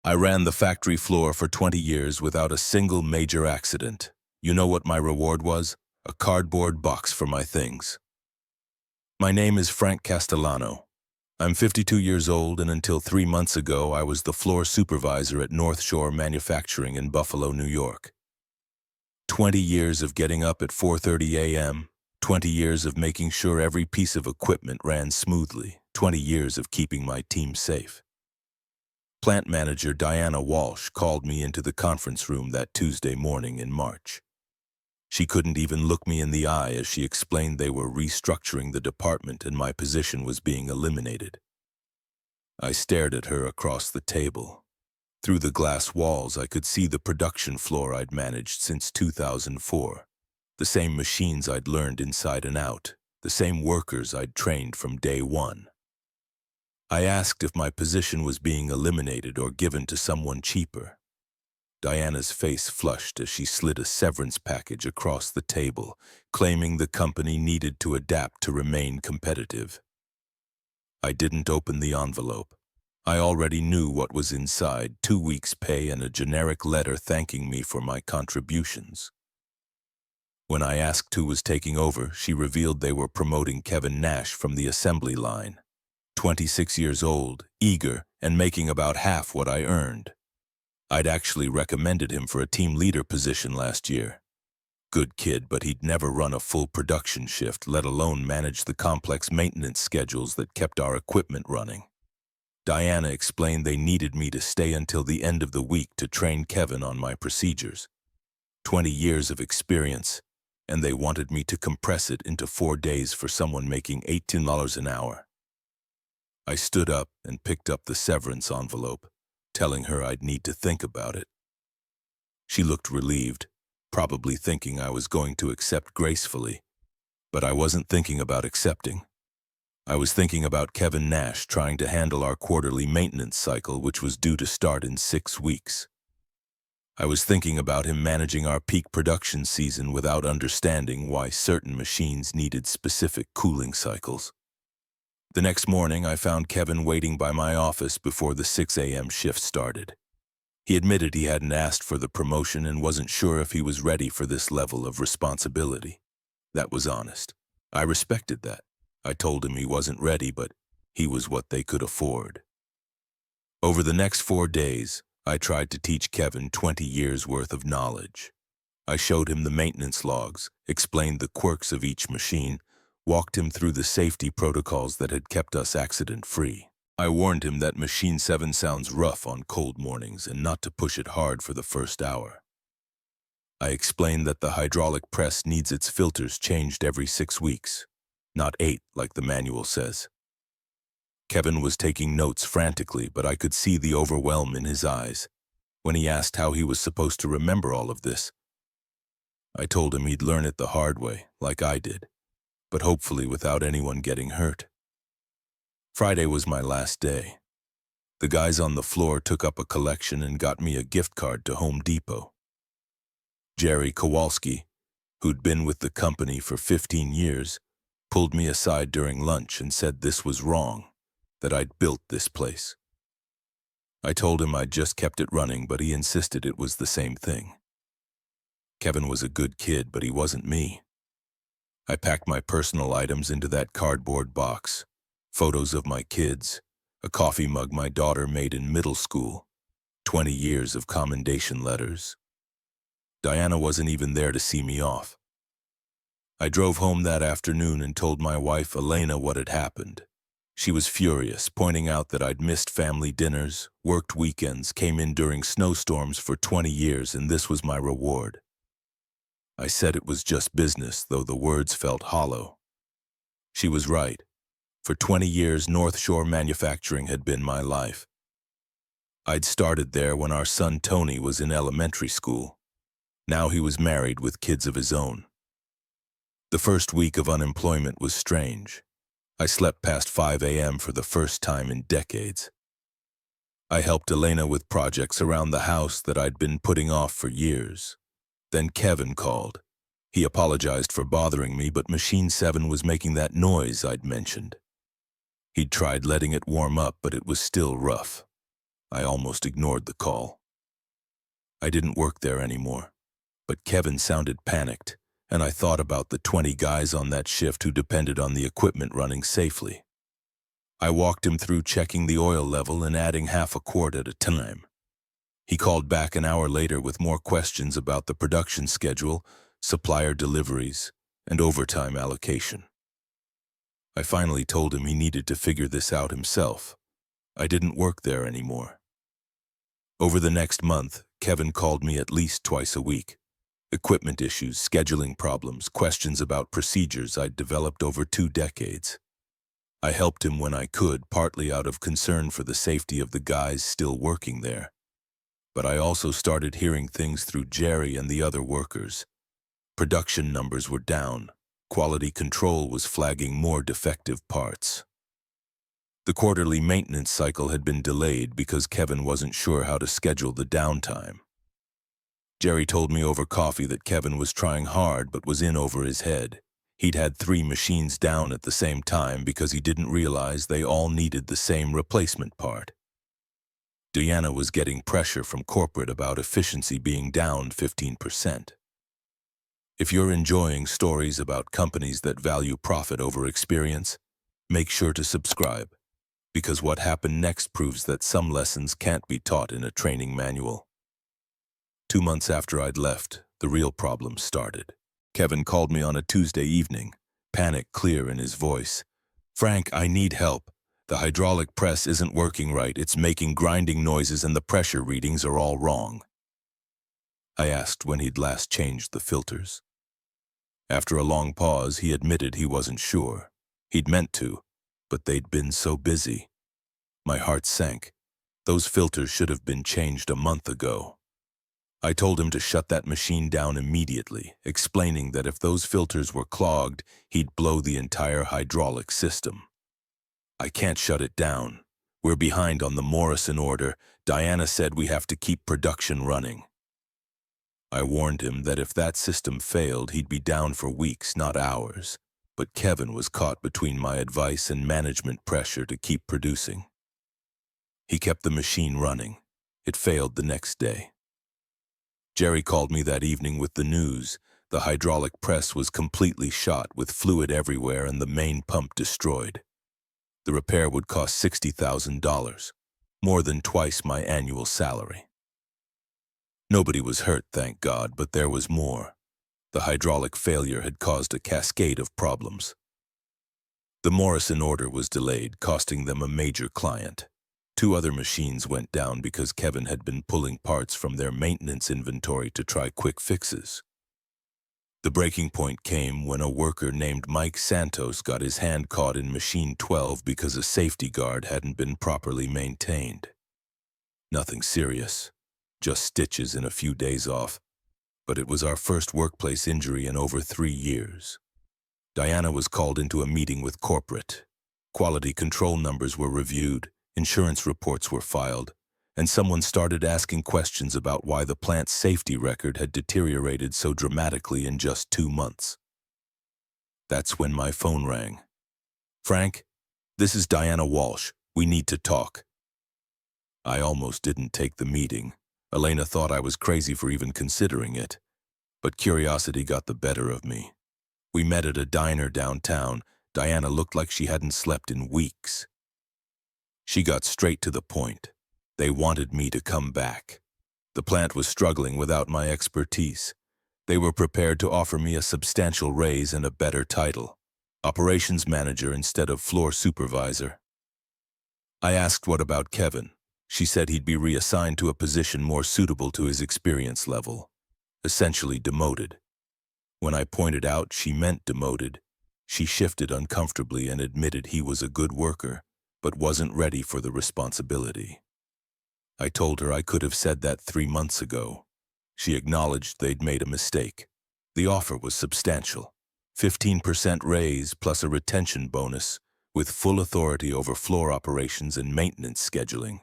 I ran the factory floor for 20 years without a single major accident. You know what my reward was? A cardboard box for my things. My name is Frank Castellano. I'm 52 years old, and until 3 months ago, I was the floor supervisor at North Shore Manufacturing in Buffalo, New York. 20 years of getting up at 4:30 a.m., 20 years of making sure every piece of equipment ran smoothly, 20 years of keeping my team safe. Plant manager Diana Walsh called me into the conference room that Tuesday morning in March. She couldn't even look me in the eye as she explained they were restructuring the department and my position was being eliminated. I stared at her across the table. Through the glass walls, I could see the production floor I'd managed since 2004. The same machines I'd learned inside and out, the same workers I'd trained from day one. I asked if my position was being eliminated or given to someone cheaper. Diana's face flushed as she slid a severance package across the table, claiming the company needed to adapt to remain competitive. I didn't open the envelope. I already knew what was inside: 2 weeks' pay and a generic letter thanking me for my contributions. When I asked who was taking over, she revealed they were promoting Kevin Nash from the assembly line. 26 years old, eager, and making about half what I earned. I'd actually recommended him for a team leader position last year. Good kid, but he'd never run a full production shift, let alone manage the complex maintenance schedules that kept our equipment running. Diana explained they needed me to stay until the end of the week to train Kevin on my procedures. 20 years of experience, and they wanted me to compress it into 4 days for someone making $18 an hour. I stood up and picked up the severance envelope, telling her I'd need to think about it. She looked relieved, probably thinking I was going to accept gracefully, but I wasn't thinking about accepting. I was thinking about Kevin Nash trying to handle our quarterly maintenance cycle, which was due to start in 6 weeks. I was thinking about him managing our peak production season without understanding why certain machines needed specific cooling cycles. The next morning, I found Kevin waiting by my office before the 6 a.m. shift started. He admitted he hadn't asked for the promotion and wasn't sure if he was ready for this level of responsibility. That was honest. I respected that. I told him he wasn't ready, but he was what they could afford. Over the next 4 days, I tried to teach Kevin 20 years' worth of knowledge. I showed him the maintenance logs, explained the quirks of each machine, walked him through the safety protocols that had kept us accident-free. I warned him that Machine 7 sounds rough on cold mornings and not to push it hard for the first hour. I explained that the hydraulic press needs its filters changed every 6 weeks, not 8 like the manual says. Kevin was taking notes frantically, but I could see the overwhelm in his eyes. When he asked how he was supposed to remember all of this, I told him he'd learn it the hard way, like I did, but hopefully without anyone getting hurt. Friday was my last day. The guys on the floor took up a collection and got me a gift card to Home Depot. Jerry Kowalski, who'd been with the company for 15 years, pulled me aside during lunch and said this was wrong, that I'd built this place. I told him I'd just kept it running, but he insisted it was the same thing. Kevin was a good kid, but he wasn't me. I packed my personal items into that cardboard box. Photos of my kids, a coffee mug my daughter made in middle school, 20 years of commendation letters. Diana wasn't even there to see me off. I drove home that afternoon and told my wife, Elena, what had happened. She was furious, pointing out that I'd missed family dinners, worked weekends, came in during snowstorms for 20 years, and this was my reward. I said it was just business, though the words felt hollow. She was right. For 20 years, North Shore Manufacturing had been my life. I'd started there when our son Tony was in elementary school. Now he was married with kids of his own. The first week of unemployment was strange. I slept past 5 a.m. for the first time in decades. I helped Elena with projects around the house that I'd been putting off for years. Then Kevin called. He apologized for bothering me, but Machine 7 was making that noise I'd mentioned. He'd tried letting it warm up, but it was still rough. I almost ignored the call. I didn't work there anymore, but Kevin sounded panicked, and I thought about the 20 guys on that shift who depended on the equipment running safely. I walked him through checking the oil level and adding half a quart at a time. He called back an hour later with more questions about the production schedule, supplier deliveries, and overtime allocation. I finally told him he needed to figure this out himself. I didn't work there anymore. Over the next month, Kevin called me at least twice a week. Equipment issues, scheduling problems, questions about procedures I'd developed over 2 decades. I helped him when I could, partly out of concern for the safety of the guys still working there. But I also started hearing things through Jerry and the other workers. Production numbers were down. Quality control was flagging more defective parts. The quarterly maintenance cycle had been delayed because Kevin wasn't sure how to schedule the downtime. Jerry told me over coffee that Kevin was trying hard but was in over his head. He'd had 3 machines down at the same time because he didn't realize they all needed the same replacement part. Diana was getting pressure from corporate about efficiency being down 15%. If you're enjoying stories about companies that value profit over experience, make sure to subscribe, because what happened next proves that some lessons can't be taught in a training manual. 2 months after I'd left, the real problem started. Kevin called me on a Tuesday evening, panic clear in his voice. "Frank, I need help. The hydraulic press isn't working right. It's making grinding noises and the pressure readings are all wrong." I asked when he'd last changed the filters. After a long pause, he admitted he wasn't sure. He'd meant to, but they'd been so busy. My heart sank. Those filters should have been changed a month ago. I told him to shut that machine down immediately, explaining that if those filters were clogged, he'd blow the entire hydraulic system. "I can't shut it down. We're behind on the Morrison order. Diana said we have to keep production running." I warned him that if that system failed, he'd be down for weeks, not hours. But Kevin was caught between my advice and management pressure to keep producing. He kept the machine running. It failed the next day. Jerry called me that evening with the news. The hydraulic press was completely shot with fluid everywhere and the main pump destroyed. The repair would cost $60,000, more than twice my annual salary. Nobody was hurt, thank God, but there was more. The hydraulic failure had caused a cascade of problems. The Morrison order was delayed, costing them a major client. 2 other machines went down because Kevin had been pulling parts from their maintenance inventory to try quick fixes. The breaking point came when a worker named Mike Santos got his hand caught in machine 12 because a safety guard hadn't been properly maintained. Nothing serious, just stitches and a few days off, but it was our first workplace injury in over 3 years. Diana was called into a meeting with corporate. Quality control numbers were reviewed, insurance reports were filed, and someone started asking questions about why the plant's safety record had deteriorated so dramatically in just 2 months. That's when my phone rang. "Frank, this is Diana Walsh. We need to talk." I almost didn't take the meeting. Elena thought I was crazy for even considering it, but curiosity got the better of me. We met at a diner downtown. Diana looked like she hadn't slept in weeks. She got straight to the point. They wanted me to come back. The plant was struggling without my expertise. They were prepared to offer me a substantial raise and a better title, operations manager instead of floor supervisor. I asked what about Kevin. She said he'd be reassigned to a position more suitable to his experience level, essentially demoted. When I pointed out she meant demoted, she shifted uncomfortably and admitted he was a good worker, but wasn't ready for the responsibility. I told her I could have said that 3 months ago. She acknowledged they'd made a mistake. The offer was substantial, 15% raise plus a retention bonus, with full authority over floor operations and maintenance scheduling.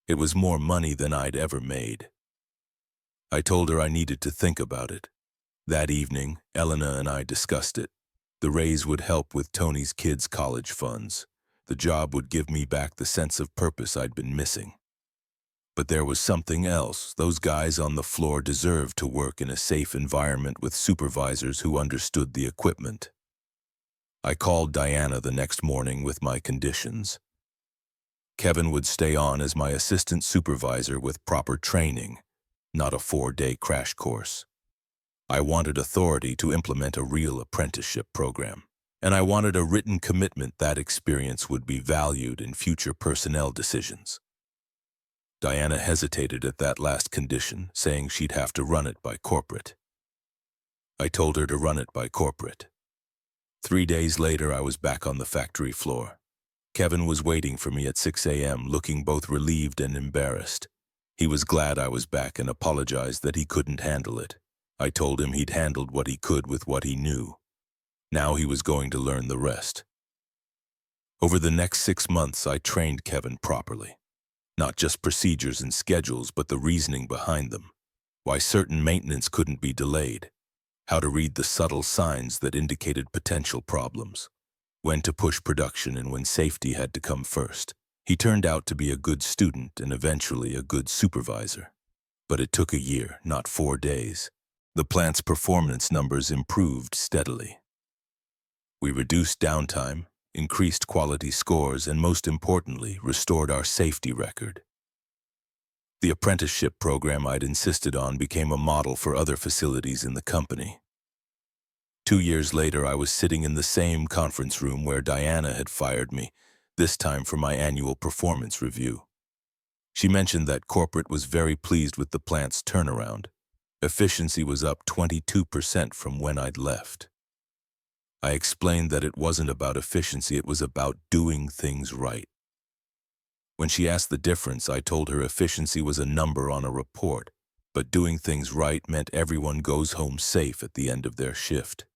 It was more money than I'd ever made. I told her I needed to think about it. That evening, Elena and I discussed it. The raise would help with Tony's kids' college funds. The job would give me back the sense of purpose I'd been missing. But there was something else. Those guys on the floor deserved to work in a safe environment with supervisors who understood the equipment. I called Diana the next morning with my conditions. Kevin would stay on as my assistant supervisor with proper training, not a 4-day crash course. I wanted authority to implement a real apprenticeship program, and I wanted a written commitment that experience would be valued in future personnel decisions. Diana hesitated at that last condition, saying she'd have to run it by corporate. I told her to run it by corporate. 3 days later, I was back on the factory floor. Kevin was waiting for me at 6 a.m., looking both relieved and embarrassed. He was glad I was back and apologized that he couldn't handle it. I told him he'd handled what he could with what he knew. Now he was going to learn the rest. Over the next 6 months, I trained Kevin properly. Not just procedures and schedules, but the reasoning behind them. Why certain maintenance couldn't be delayed. How to read the subtle signs that indicated potential problems. When to push production and when safety had to come first. He turned out to be a good student and eventually a good supervisor. But it took a year, not 4 days. The plant's performance numbers improved steadily. We reduced downtime, increased quality scores, and most importantly, restored our safety record. The apprenticeship program I'd insisted on became a model for other facilities in the company. 2 years later, I was sitting in the same conference room where Diana had fired me, this time for my annual performance review. She mentioned that corporate was very pleased with the plant's turnaround. Efficiency was up 22% from when I'd left. I explained that it wasn't about efficiency, it was about doing things right. When she asked the difference, I told her efficiency was a number on a report, but doing things right meant everyone goes home safe at the end of their shift.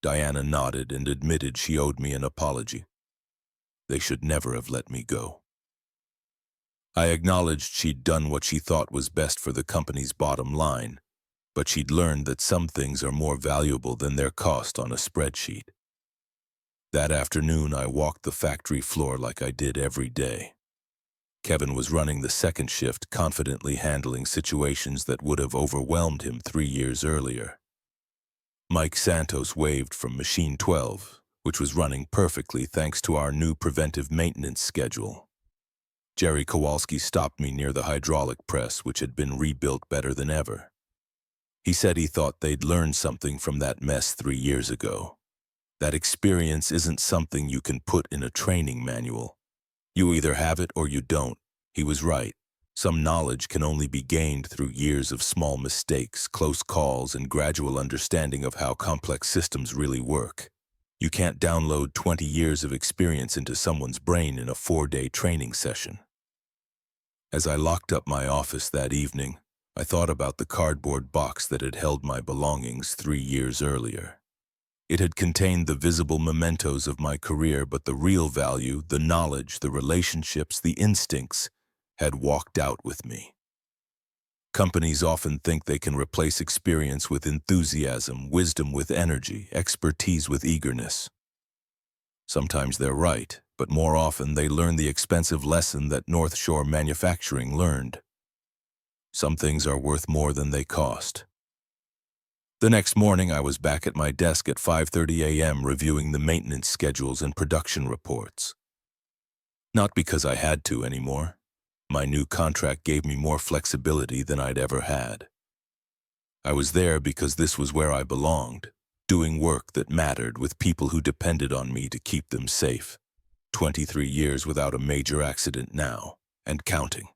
Diana nodded and admitted she owed me an apology. They should never have let me go. I acknowledged she'd done what she thought was best for the company's bottom line, but she'd learned that some things are more valuable than their cost on a spreadsheet. That afternoon, I walked the factory floor like I did every day. Kevin was running the second shift, confidently handling situations that would have overwhelmed him 3 years earlier. Mike Santos waved from Machine 12, which was running perfectly thanks to our new preventive maintenance schedule. Jerry Kowalski stopped me near the hydraulic press, which had been rebuilt better than ever. He said he thought they'd learned something from that mess 3 years ago. That experience isn't something you can put in a training manual. You either have it or you don't. He was right. Some knowledge can only be gained through years of small mistakes, close calls, and gradual understanding of how complex systems really work. You can't download 20 years of experience into someone's brain in a 4-day training session. As I locked up my office that evening, I thought about the cardboard box that had held my belongings 3 years earlier. It had contained the visible mementos of my career, but the real value, the knowledge, the relationships, the instincts, had walked out with me. Companies often think they can replace experience with enthusiasm, wisdom with energy, expertise with eagerness. Sometimes they're right, but more often they learn the expensive lesson that North Shore Manufacturing learned. Some things are worth more than they cost. The next morning, I was back at my desk at 5:30 a.m. reviewing the maintenance schedules and production reports. Not because I had to anymore. My new contract gave me more flexibility than I'd ever had. I was there because this was where I belonged, doing work that mattered with people who depended on me to keep them safe. 23 years without a major accident now, and counting.